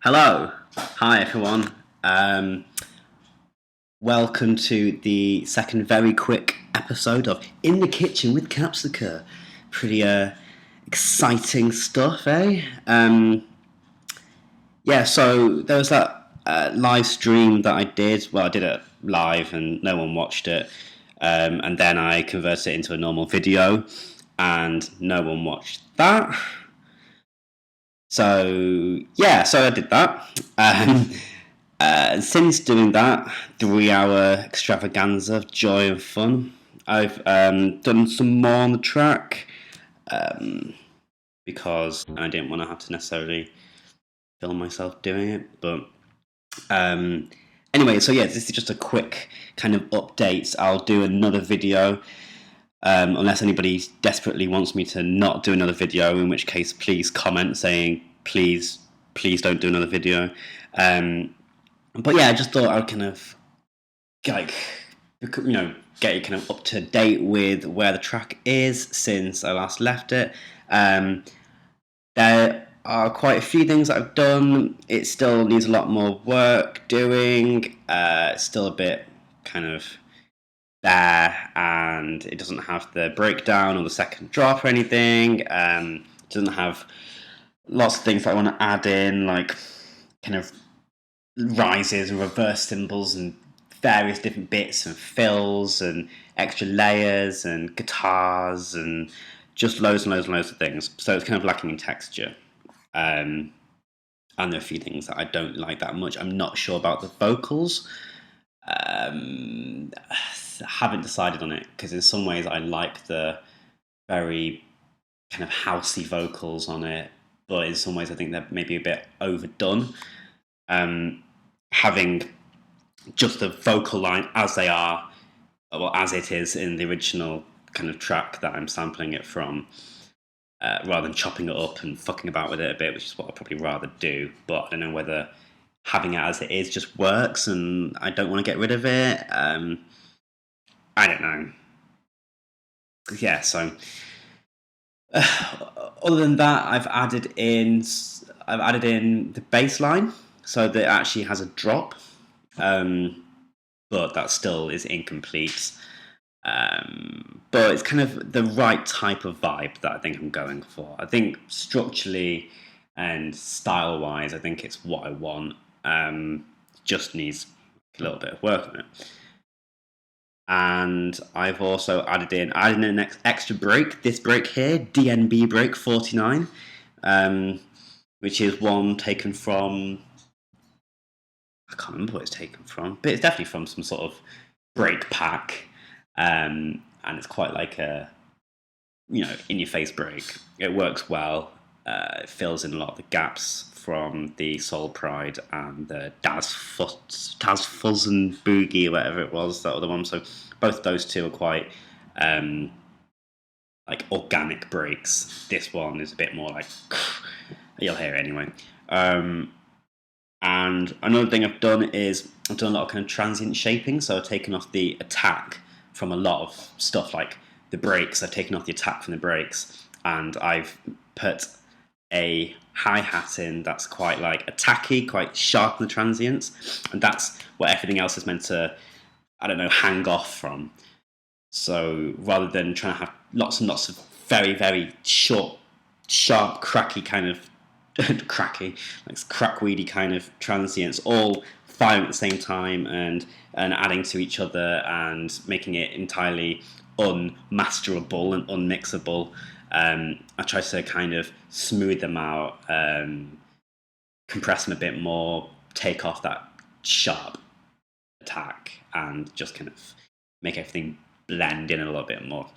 Hello, hi everyone. Welcome to the second very quick episode of In the Kitchen with Capsika. Pretty exciting stuff, eh? So there was that live stream that I did. Well, I did it live and no one watched it. And then I converted it into a normal video and no one watched that. So I did that. Since doing that 3-hour extravaganza of joy and fun, I've done some more on the track because I didn't want to have to necessarily film myself doing it. But anyway, so this is just a quick kind of update. I'll do another video. Unless anybody desperately wants me to not do another video, in which case please comment saying please don't do another video. But I just thought I would kind of get you kind of up to date with where the track is since I last left it. There are quite a few things that I've done. It still needs a lot more work doing. It's still a bit kind of there, and it doesn't have the breakdown or the second drop or anything. It doesn't have lots of things that I want to add in, like kind of rises and reverse cymbals and various different bits and fills and extra layers and guitars and just loads and loads and loads of things. So it's kind of lacking in texture. And there are a few things that I don't like that much. I'm not sure about the vocals. Haven't decided on it because in some ways I like the very kind of housey vocals on it, but in some ways I think they're maybe a bit overdone. Having just the vocal line as they are, well, as it is in the original kind of track that I'm sampling it from, rather than chopping it up and fucking about with it a bit, which is what I'd probably rather do. But I don't know whether having it as it is just works and I don't want to get rid of it. I don't know. Yeah, so other than that, I've added in the bass line so that it actually has a drop, but that still is incomplete. But it's kind of the right type of vibe that I think I'm going for. I think structurally and style-wise, I think it's what I want. Just needs a little bit of work on it. And I've also added in an extra break. This break here, DNB break 49, which is one taken from, I can't remember what it's taken from, but it's definitely from some sort of break pack. And it's quite like a, in your face break. It works well. It fills in a lot of the gaps from the Soul Pride and the Daz Fuzz and Boogie, whatever it was, that other one. So both those two are quite like organic breaks. This one is a bit more like you'll hear it anyway. And another thing I've done is I've done a lot of kind of transient shaping. So I've taken off the attack from a lot of stuff like the breaks. I've taken off the attack from the breaks, and I've put a hi-hat in that's quite like attacky, quite sharp in the transients, and that's what everything else is meant to, I don't know, hang off from. So rather than trying to have lots and lots of very, very short, sharp, cracky kind of crackweedy kind of transients, all firing at the same time and adding to each other and making it entirely unmasterable and unmixable. I try to kind of smooth them out, compress them a bit more, take off that sharp attack, and just kind of make everything blend in a little bit more.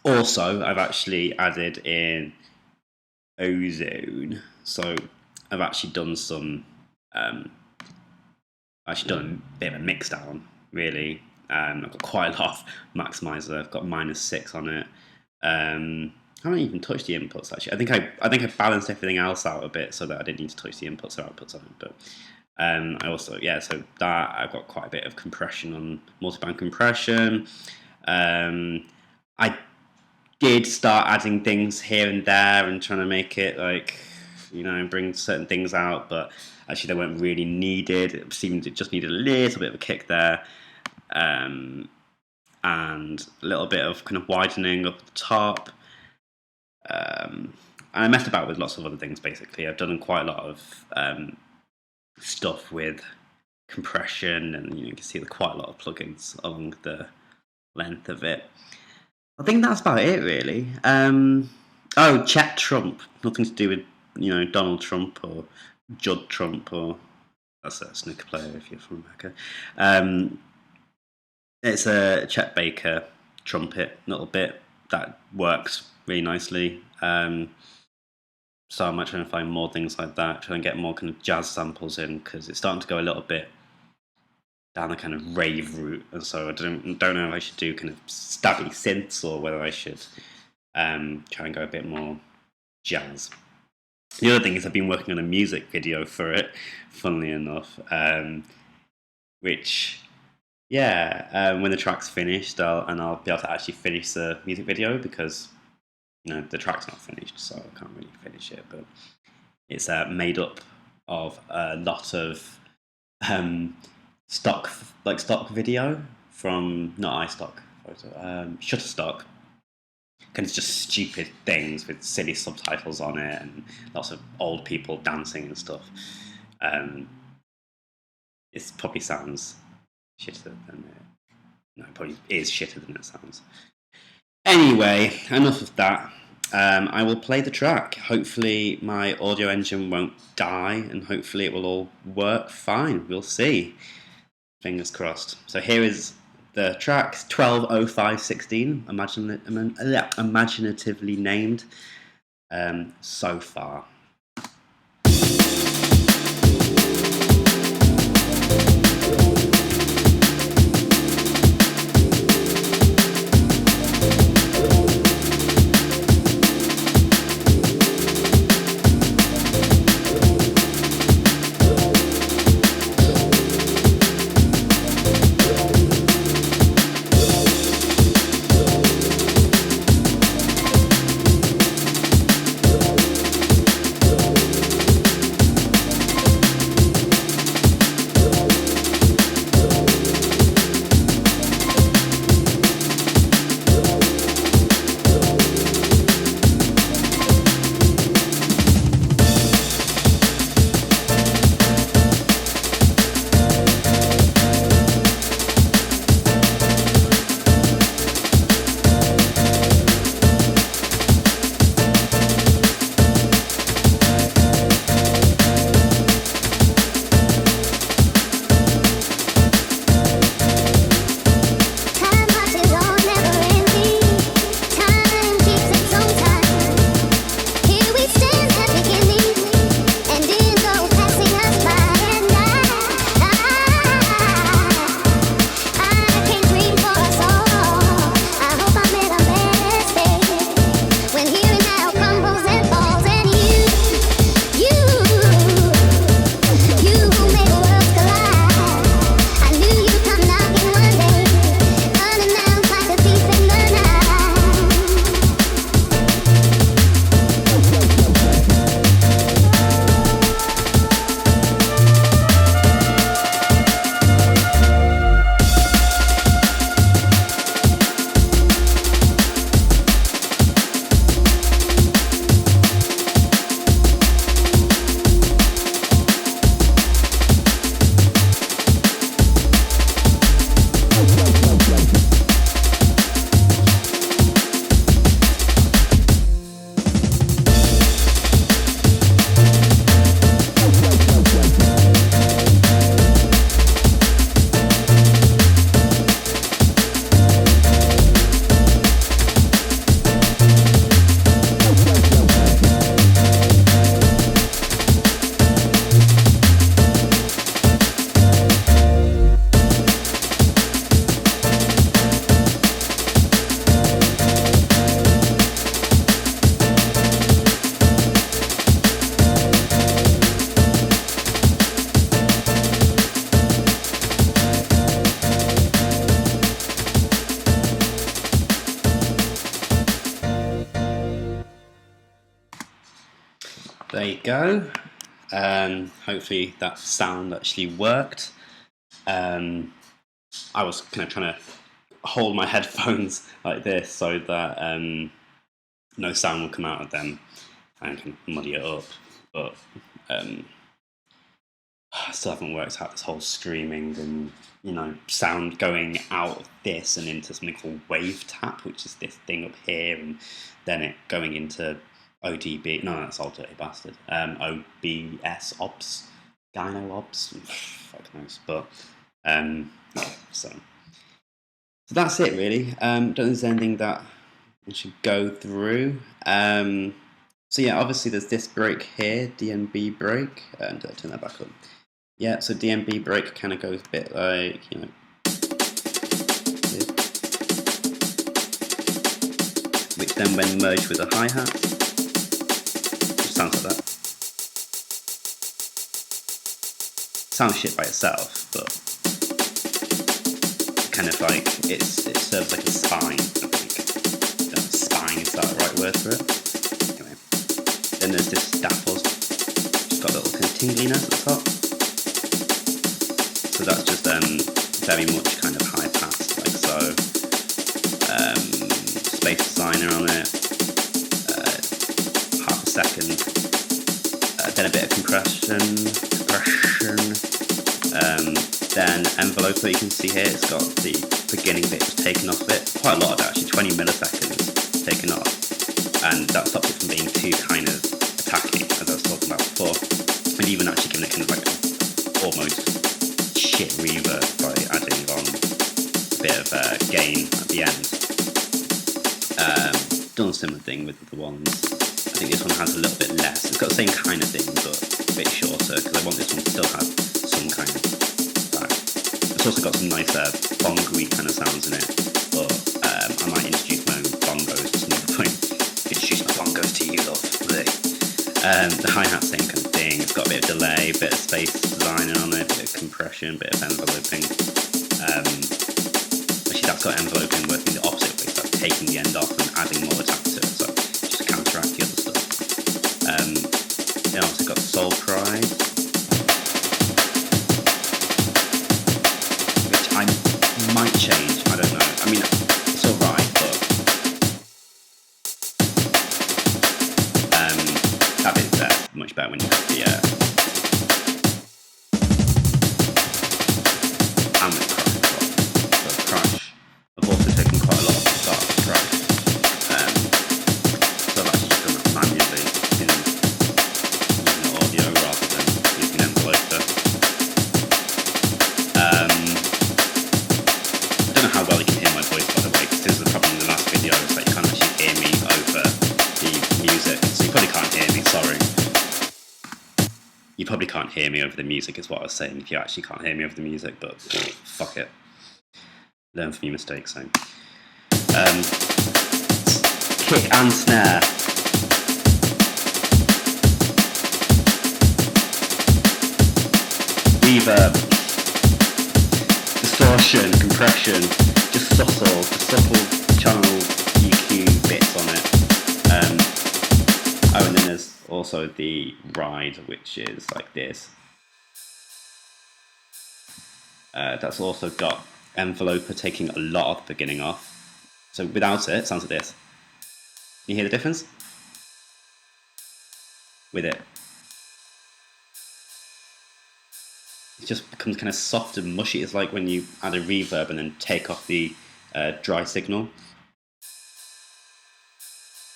Also, I've actually added in ozone, so I've actually done some. Actually done a bit of a mix down, really. I've got quite a lot of maximizer. I've got -6 on it. I haven't even touched the inputs actually. I think I balanced everything else out a bit so that I didn't need to touch the inputs or outputs on it. But I also so that I've got quite a bit of compression on multiband compression. I did start adding things here and there and trying to make it like bring certain things out, but actually they weren't really needed. It seemed it just needed a little bit of a kick there, and a little bit of kind of widening up the top. And I messed about with lots of other things. Basically, I've done quite a lot of stuff with compression, and you can see quite a lot of plugins along the length of it. I think that's about it, really. Chet Trump. Nothing to do with Donald Trump or Judd Trump, or that's a snooker player if you're from America. It's a Chet Baker trumpet, little bit that works really nicely. So I might try and find more things like that, try and get more kind of jazz samples in, because it's starting to go a little bit down the kind of rave route, and so I don't know if I should do kind of stabby synths or whether I should try and go a bit more jazz. The other thing is I've been working on a music video for it, funnily enough, which when the track's finished, I'll be able to actually finish the music video, because the track's not finished, so I can't really finish it. But it's made up of a lot of stock video from not iStock photo, Shutterstock. Kind of just stupid things with silly subtitles on it and lots of old people dancing and stuff. It probably sounds shitter than it. No, it probably is shitter than it sounds. Anyway, enough of that. I will play the track. Hopefully my audio engine won't die, and hopefully it will all work fine. We'll see. Fingers crossed. So here is the track, 12:05:16, imaginatively named, so far. there you go. Hopefully that sound actually worked. I was kind of trying to hold my headphones like this so that no sound will come out of them and can muddy it up. But I still haven't worked out this whole streaming and sound going out of this and into something called wave tap, which is this thing up here, and then it going into ODB. No, that's old dirty bastard. OBS obs, gyno obs. Fuck knows. But yeah, so that's it really. Don't think there's anything that we should go through. So yeah, obviously there's this break here, DNB break, and did I turn that back up? Yeah, so DNB break kind of goes a bit like, which then when merged with a hi-hat, which sounds like that. Sounds shit by itself, but kind of like it serves like a spine, I think. I don't know if spine is that the right word for it? Anyway, then there's this dapples, just got a little kind of tingliness at the top. So that's just very much kind of high pass, like so. Space designer on it, half a second, then a bit of compression, then enveloper. You can see here it's got the beginning bit just taken off it, quite a lot of it actually, 20 milliseconds taken off, and that stops it from being too kind of attacky, as I was talking about before, and even actually giving it kind of like almost shit reverb by adding on a bit of gain at the end. Done a similar thing with the ones. I think this one has a little bit less. It's got the same kind of thing, but a bit shorter, because I want this one to still have some kind of back. It's also got some nice bongo-y kind of sounds in it, but I might introduce my own bongos at some point. Introduce my bongos to you, love. The hi-hat, same kind of thing. It's got a bit of delay, a bit of space designer on it, a bit of compression, a bit of enveloping. Actually, that's got enveloping working the opposite way, so taking the end off and adding more attack to it, so just to counteract the other stuff. Then also got Soul Pride, which I might change, I don't know. I mean, it's alright, but that bit's there much better when you have the ambient crash. I've also taken quite a lot of the start of the crash. So I've actually just done that manually using audio rather than using enveloper. I don't know how well you can hear my voice, by the way, because this is the problem in the last video, is that you can't actually hear me over the music. So you probably can't hear me, sorry. You probably can't hear me over the music is what I was saying, if you actually can't hear me over the music, but fuck it. Learn from your mistakes, so. Kick and snare. Reverb. Distortion, compression, just subtle channel EQ bits on it. Oh, and then there's also the ride, which is like this. That's also got enveloper taking a lot of the beginning off. So without it, it sounds like this. You hear the difference? With it. It just becomes kind of soft and mushy. It's like when you add a reverb and then take off the dry signal.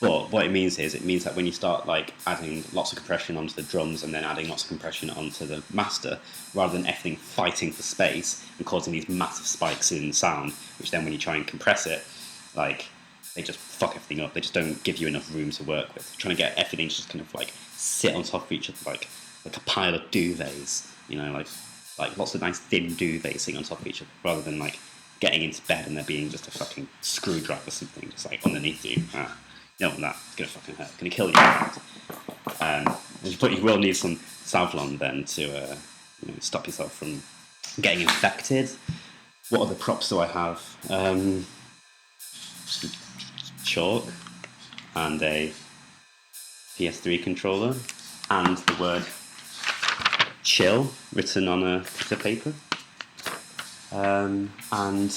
But what it means is, it means that when you start like adding lots of compression onto the drums and then adding lots of compression onto the master, rather than everything fighting for space and causing these massive spikes in sound, which then when you try and compress it, like they just fuck everything up. They just don't give you enough room to work with. Trying to get everything to just kind of like sit on top of each other, like a pile of duvets, like lots of nice thin duvets sitting on top of each other, rather than like getting into bed and there being just a fucking screwdriver or something just like underneath you. No, that's gonna fucking hurt. It's gonna kill you. But you will need some Savlon then to stop yourself from getting infected. What other props do I have? Chalk and a PS3 controller. and the word chill written on a piece of paper. And I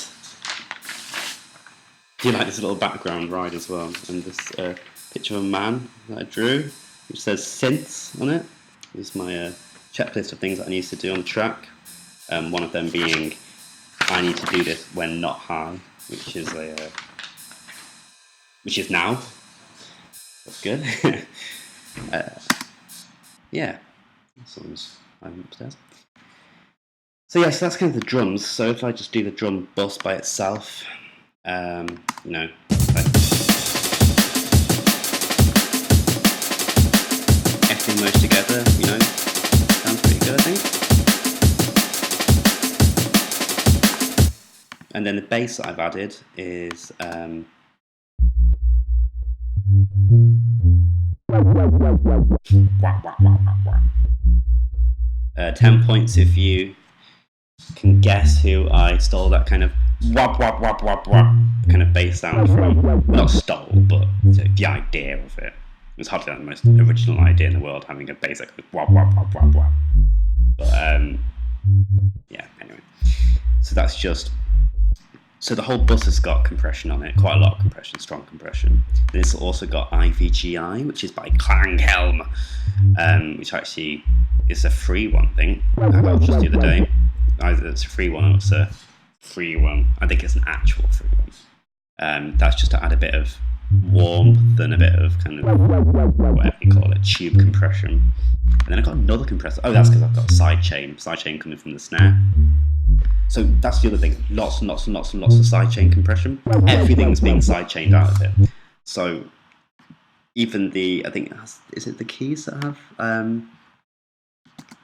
do like this little background ride as well, and this picture of a man that I drew, which says synths on it. This is my checklist of things that I need to do on the track. One of them being I need to do this when not high, which is now. That's good. Yeah, I'm upstairs. So yes, that's kind of the drums. So if I just do the drum bus by itself, you know, like everything merged together, you know, sounds pretty good, I think. And then the bass that I've added is 10 points if you can guess who I stole that kind of wop wop wop wop wop kind of bass sound from. Not stole, but the idea of it. It's hardly the most original idea in the world, having a bass that goes wop wop wop wop wop. But yeah, anyway. So that's just. So the whole bus has got compression on it, quite a lot of compression, strong compression. Then it's also got IVGI, which is by Klanghelm, which actually is a free one, I think. I got it just the other day. Either it's a free one or it's a free one. I think it's an actual free one. That's just to add a bit of warmth and a bit of kind of, whatever you call it, tube compression. And then I got another compressor. Oh, that's because I've got a sidechain coming from the snare. So that's the other thing, lots and lots and lots and lots of sidechain compression. Everything's being sidechained out of it. So even I think, is it the keys that have,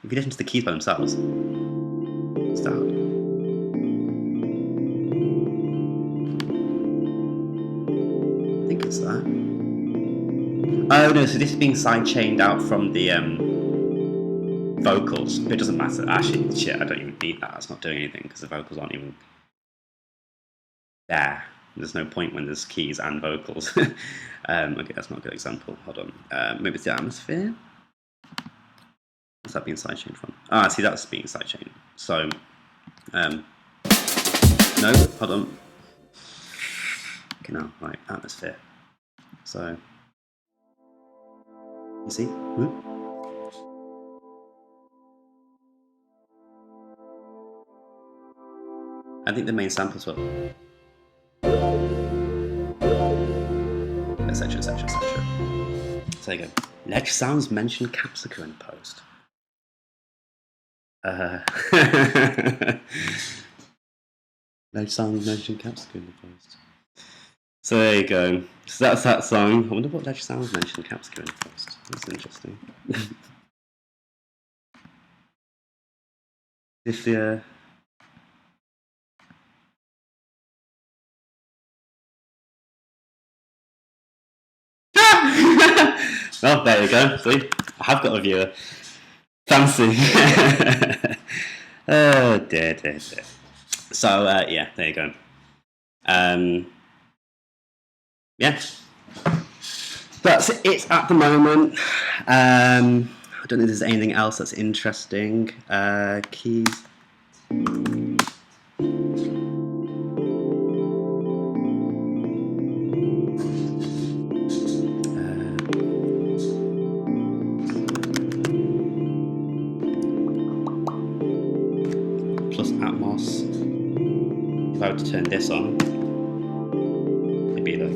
if you listen to the keys by themselves, what's that? I think it's that. Oh no, so this is being sidechained out from the vocals. It doesn't matter. Actually, shit, I don't even need that. That's not doing anything because the vocals aren't even there. There's no point when there's keys and vocals. Okay, that's not a good example. Hold on. Maybe it's the atmosphere. What's that being sidechained from? Ah, see, that's being sidechained. So, no, hold on. Okay, now, right, atmosphere. So, you see? Whoop. I think the main samples were etc. So there you go. Ledge Sounds mentioned Capsika in post. Ledge Sounds mentioned Capsika in the post. So there you go. So that's that song. I wonder what Ledge Sounds mentioned Capsika in the post. That's interesting. If the oh, there you go. See, I have got a viewer. Fancy. Oh dear. So yeah, there you go. Yeah, that's it at the moment. I don't think there's anything else that's interesting. Keys. If I were to turn this on, it'd be like.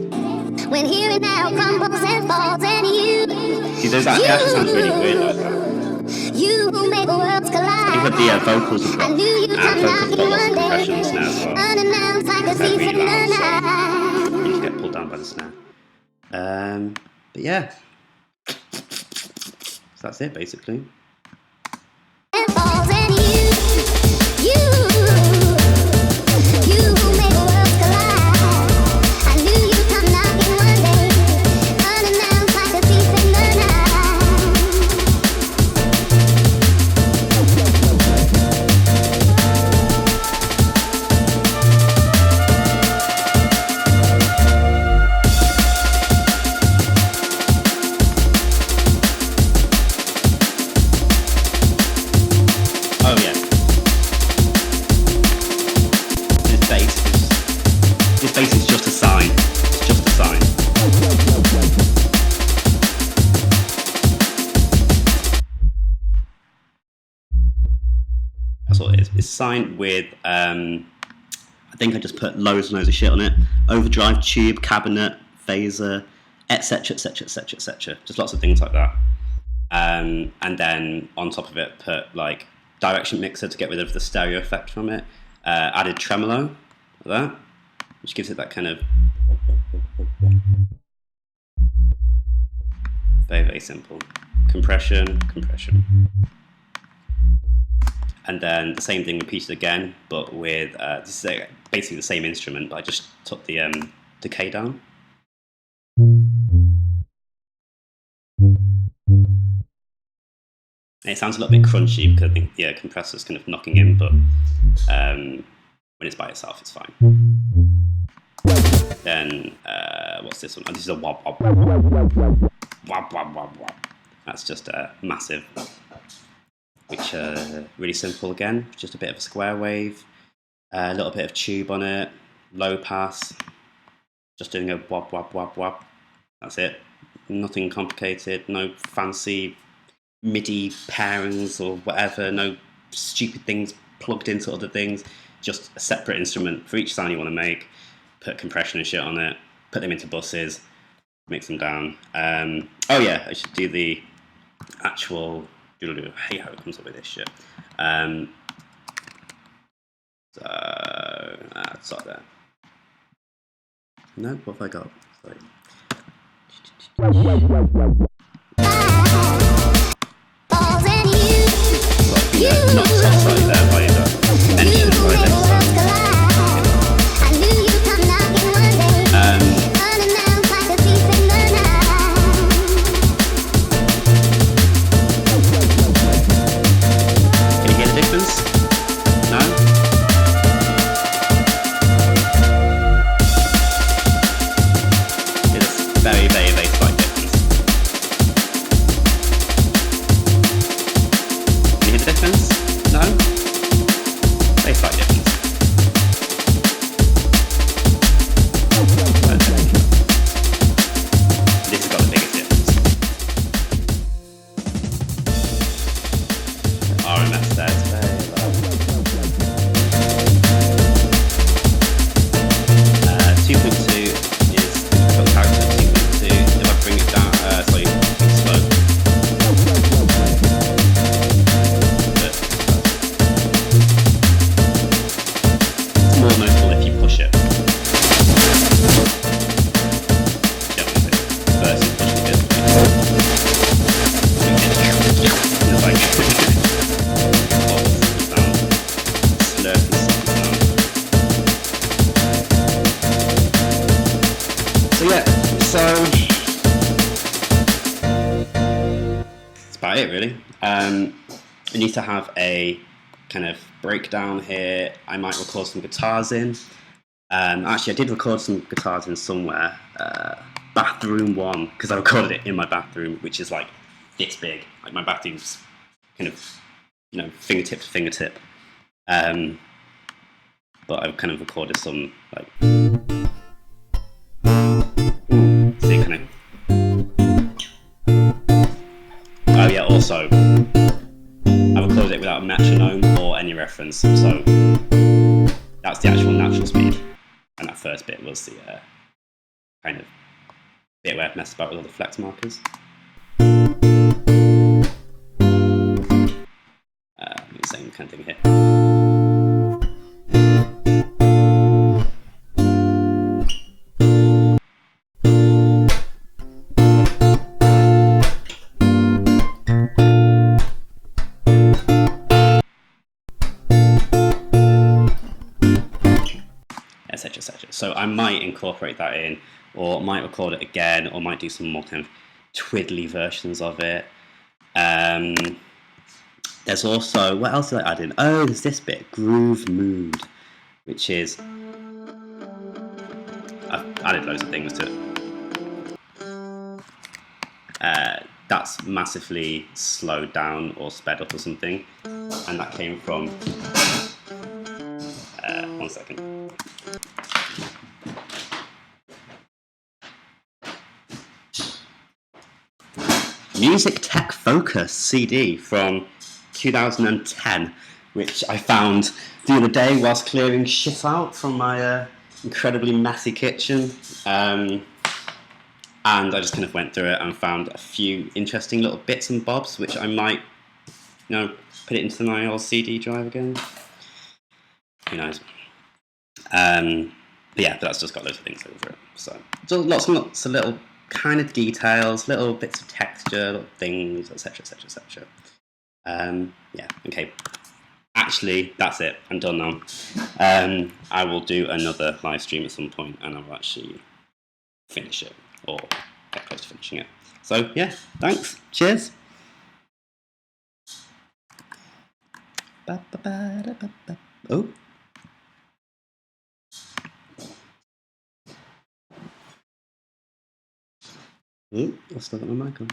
When here and now crumbles and falls and you. See, it actually sounds really weird like that. You make worlds collide. Even the vocals have got vocals got lots of compression on the snare as well. They're really loud, so you just get pulled down by the snare. But yeah, so that's it basically. this sign with, I think I just put loads and loads of shit on it. Overdrive, tube, cabinet, phaser, etc, etc, etc, etc. Just lots of things like that. And then on top of it, put like direction mixer to get rid of the stereo effect from it. Added tremolo, like that, which gives it that kind of very, very simple. Compression, compression. And then the same thing repeated again, but with, this is basically the same instrument, but I just took the decay down. And it sounds a little bit crunchy because I think the compressor's kind of knocking in, but when it's by itself, it's fine. Then, what's this one? Oh, this is a wob wob. Wob wob wob wob. That's just a massive, which really simple again. Just a bit of a square wave, a little bit of tube on it, low pass. Just doing a wob wob wob wob. That's it. Nothing complicated. No fancy MIDI pairings or whatever. No stupid things plugged into other things. Just a separate instrument for each sound you want to make. Put compression and shit on it. Put them into buses. Mix them down. Oh yeah, I should do the actual. Hey, how it comes up with this shit. Start there. No, what have I got? Sorry. Not slightly there, by the tension right there. Can you hear the difference? No? It's very, very, very slight difference. Can you hear the difference? No? Very slight difference. This has got the biggest difference. The RMS there is very low. 2.2 is the character 2.2. If I bring it down, sorry, it's slow. It's more noticeable if you push it. Definitely. Versus pushing this way. It's like sound. Slurpy sound. So yeah, that's about it really. We need to have a kind of breakdown here. I might record some guitars in. Actually, I did record some guitars in somewhere. Bathroom 1, because I recorded it in my bathroom, which is like this big. Like my bathroom's kind of, fingertip to fingertip. But I've kind of recorded some like. See, kind of. Oh yeah, also, I recorded it without a metronome or any reference, so that's the actual natural speed. And that first bit was the kind of bit where I've messed about with all the flex markers. The same kind of thing here. Etc, etc. So I might incorporate that in, or might record it again, or might do some more kind of twiddly versions of it. There's also, what else did I add in? Oh, there's this bit, groove mood, which is, I've added loads of things to it. That's massively slowed down or sped up or something, and that came from, 1 second. Music Tech Focus CD from 2010. which I found the other day whilst clearing shit out from my incredibly messy kitchen. And I just kind of went through it and found a few interesting little bits and bobs, which I might, put it into my old CD drive again. Who knows? But that's just got loads of things over it. So lots and lots of little kind of details, little bits of texture, little things, etc., etc., etc. Okay. Actually, that's it. I'm done now. I will do another live stream at some point, and I will actually finish it or get close to finishing it. So yeah, thanks. Cheers. Oh. Ooh, I've still got my mic on.